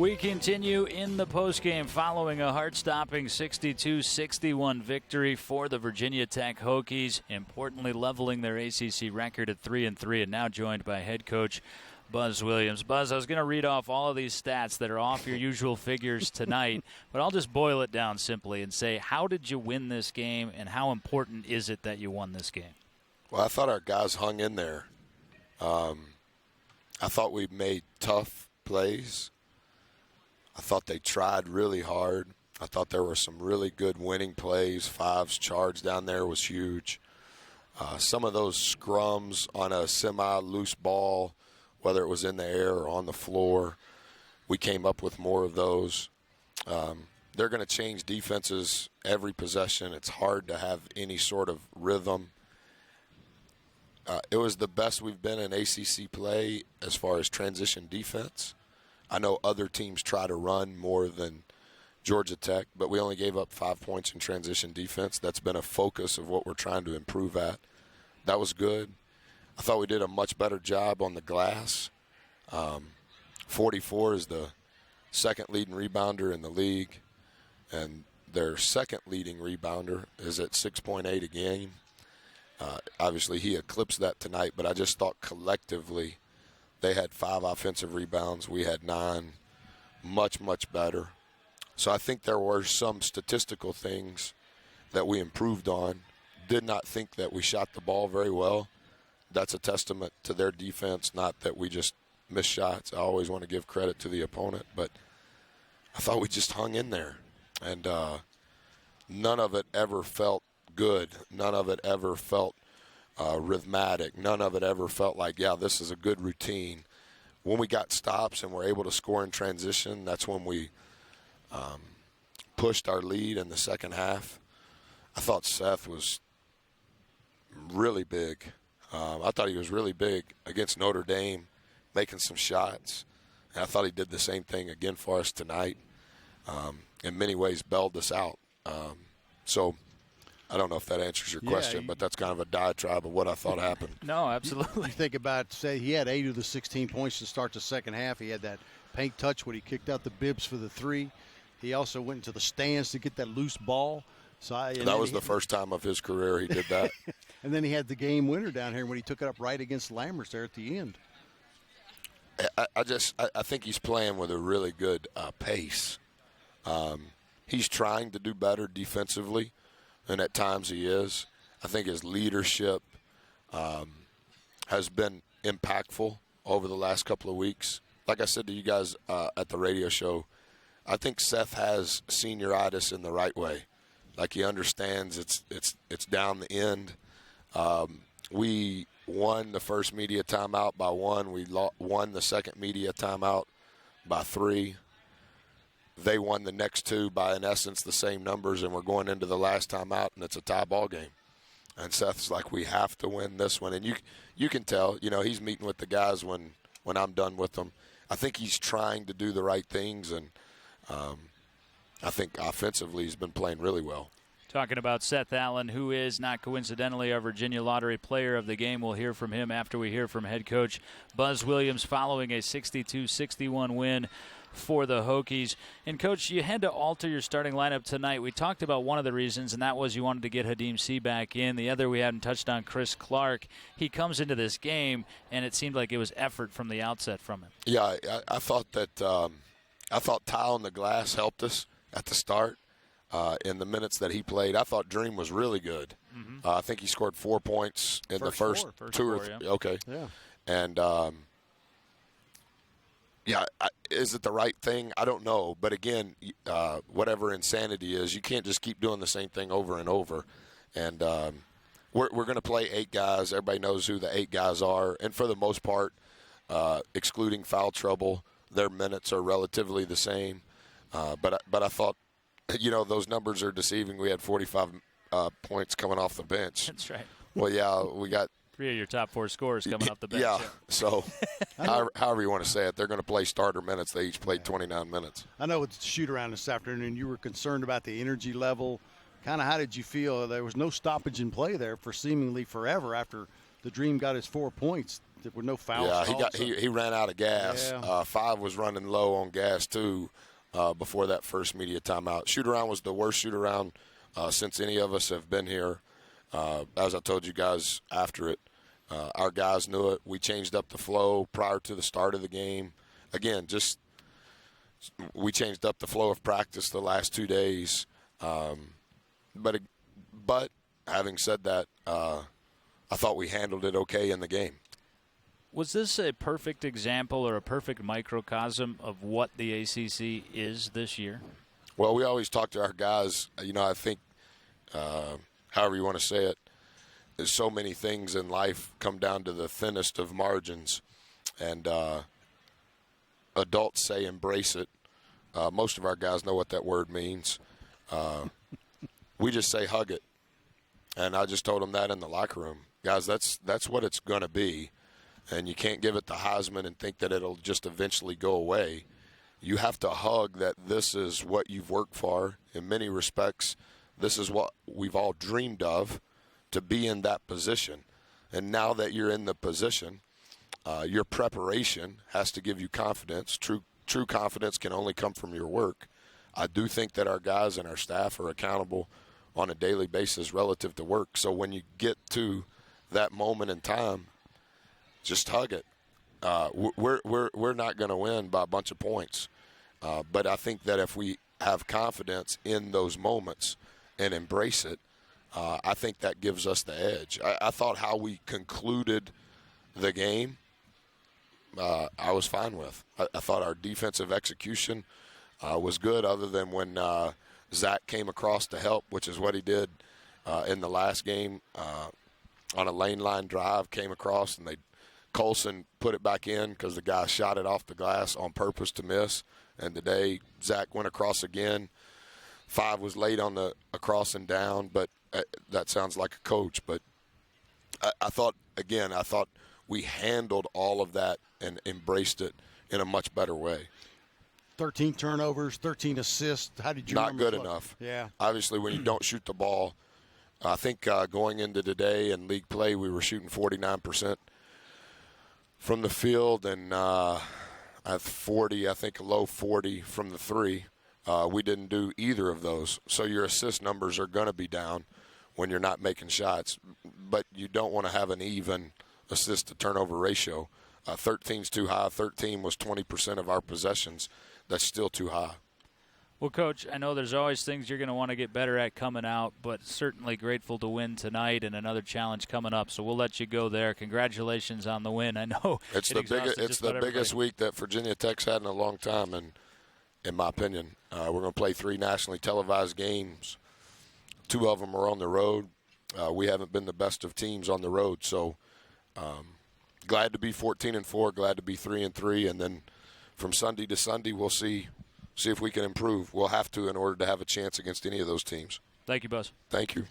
We continue in the postgame following a heart-stopping 62-61 victory for the Virginia Tech Hokies, importantly leveling their ACC record at 3-3, and now joined by head coach Buzz Williams. Buzz, I was going to read off all of these stats that are off your usual figures tonight, but I'll just boil it down simply and say, how did you win this game, and how important is it that you won this game? Well, I thought our guys hung in there. I thought we made tough plays. I thought they tried really hard. I thought there were some really good winning plays. Fives charge down there was huge. Some of those scrums on a semi-loose ball, whether it was in the air or on the floor, we came up with more of those. They're going to change defenses every possession. It's hard to have any sort of rhythm. It was the best we've been in ACC play as far as transition defense. I know other teams try to run more than Georgia Tech, but we only gave up 5 points in transition defense. That's been a focus of what we're trying to improve at. That was good. I thought we did a much better job on the glass. 44 is the second leading rebounder in the league, and their second leading rebounder is at 6.8 a game. Obviously, he eclipsed that tonight, but I just thought collectively they had 5 offensive rebounds. We had 9. Much, much better. So I think there were some statistical things that we improved on. Did not think that we shot the ball very well. That's a testament to their defense, not that we just missed shots. I always want to give credit to the opponent, but I thought we just hung in there. And none of it ever felt good. None of it ever felt rhythmic. None of it ever felt like, yeah, this is a good routine. When we got stops and were able to score in transition, that's when we pushed our lead in the second half. I thought Seth was really big. I thought he was really big against Notre Dame, making some shots. And I thought he did the same thing again for us tonight. In many ways, bailed us out. So I don't know if that answers your question, but that's kind of a diatribe of what I thought happened. No, absolutely. You think about, say, he had 8 of the 16 points to start the second half. He had that paint touch when he kicked out the bibs for the 3. He also went into the stands to get that loose ball. So that was the first time of his career he did that. And then he had the game winner down here when he took it up right against Lammers there at the end. I think he's playing with a really good pace. He's trying to do better defensively, and at times he is. I think his leadership has been impactful over the last couple of weeks. Like I said to you guys at the radio show, I think Seth has senioritis in the right way. Like he understands it's down the end. We won the first media timeout by 1. We won the second media timeout by 3. They won the next 2 by, in essence, the same numbers, and we're going into the last timeout, and it's a tie ball game. And Seth's like, we have to win this one. And you can tell, he's meeting with the guys when I'm done with them. I think he's trying to do the right things, and I think offensively he's been playing really well. Talking about Seth Allen, who is not coincidentally our Virginia Lottery Player of the Game. We'll hear from him after we hear from head coach Buzz Williams following a 62-61 win for the Hokies. And, Coach, you had to alter your starting lineup tonight. We talked about one of the reasons, and that was you wanted to get Hadim C back in. The other, we hadn't touched on Chris Clark. He comes into this game, and it seemed like it was effort from the outset from him. Yeah, I thought that I thought Ty on the glass helped us at the start. In the minutes that he played, I thought Dream was really good. Mm-hmm. I think he scored 4 points in the first 2 or 3. Yeah. Okay. Yeah. And, is it the right thing? I don't know. But, again, whatever insanity is, you can't just keep doing the same thing over and over. And we're going to play 8 guys. Everybody knows who the 8 guys are. And for the most part, excluding foul trouble, their minutes are relatively the same. But I thought, those numbers are deceiving. We had 45 points coming off the bench. That's right. Well, yeah, we got 3 of your top 4 scorers coming off the bench. Yeah, so however you want to say it, they're going to play starter minutes. They each played 29 minutes. I know it's shoot-around this afternoon. You were concerned about the energy level. Kind of how did you feel? There was no stoppage in play there for seemingly forever after the Dream got his 4 points. There were no fouls. Yeah, he ran out of gas. Yeah. 5 was running low on gas too before that first media timeout. Shoot around was the worst shoot around since any of us have been here. As I told you guys after it, our guys knew it. We changed up the flow prior to the start of the game. Again, we changed up the flow of practice the last 2 days. But having said that, I thought we handled it okay in the game. Was this a perfect example or a perfect microcosm of what the ACC is this year? Well, we always talk to our guys. I think, however you want to say it, there's so many things in life come down to the thinnest of margins. And adults say embrace it. Most of our guys know what that word means. We just say hug it. And I just told them that in the locker room. Guys, that's what it's going to be. And you can't give it the Heisman and think that it'll just eventually go away. You have to hug that this is what you've worked for. In many respects, this is what we've all dreamed of, to be in that position. And now that you're in the position, your preparation has to give you confidence. True confidence can only come from your work. I do think that our guys and our staff are accountable on a daily basis relative to work. So when you get to that moment in time, just hug it. We're not going to win by a bunch of points. But I think that if we have confidence in those moments and embrace it, I think that gives us the edge. I thought how we concluded the game, I was fine with. I thought our defensive execution was good, other than when Zach came across to help, which is what he did in the last game on a lane line drive, came across, and Colson put it back in because the guy shot it off the glass on purpose to miss. And today, Zach went across again. 5 was late on the across and down, but that sounds like a coach. But I thought we handled all of that and embraced it in a much better way. 13 turnovers, 13 assists. How did you Not good look? enough. Yeah. Obviously, when you don't shoot the ball, I think going into today in league play, we were shooting 49% from the field and at 40, I think a low 40 from the 3. We didn't do either of those. So your assist numbers are going to be down when you're not making shots. But you don't want to have an even assist to turnover ratio. 13's too high. 13 was 20% of our possessions. That's still too high. Well, Coach, I know there's always things you're going to want to get better at coming out, but certainly grateful to win tonight and another challenge coming up. So we'll let you go there. Congratulations on the win. I know it's the biggest week that Virginia Tech's had in a long time, and in my opinion, we're going to play 3 nationally televised games. 2 of them are on the road. We haven't been the best of teams on the road, so glad to be 14-4, glad to be 3-3, and then from Sunday to Sunday, we'll see if we can improve. We'll have to in order to have a chance against any of those teams. Thank you, Buzz. Thank you.